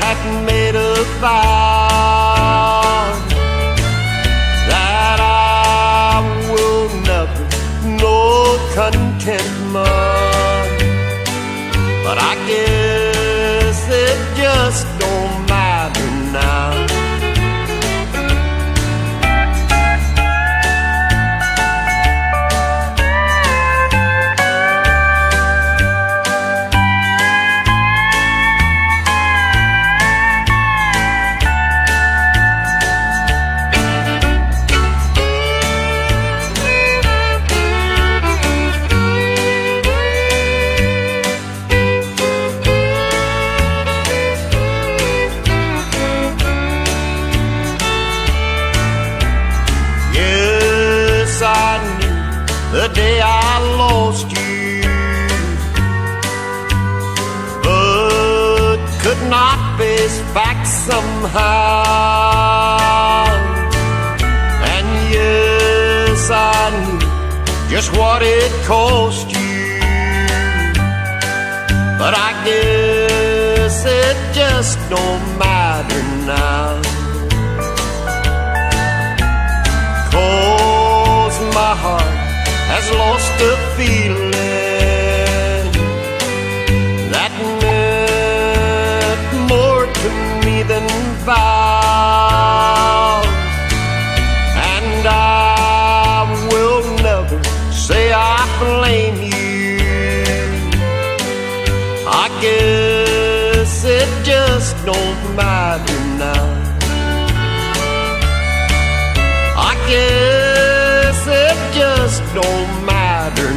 had made a vow that I will never know contentment, but I guess it just don't matter now. The day I lost you, but could not face back somehow. And yes, I knew just what it cost you, but I guess it just don't matter now. 'Cause my heart has lost a feeling that meant more to me than vows, and I will never say I blame you. I guess it just don't matter now. I guess it just don't matter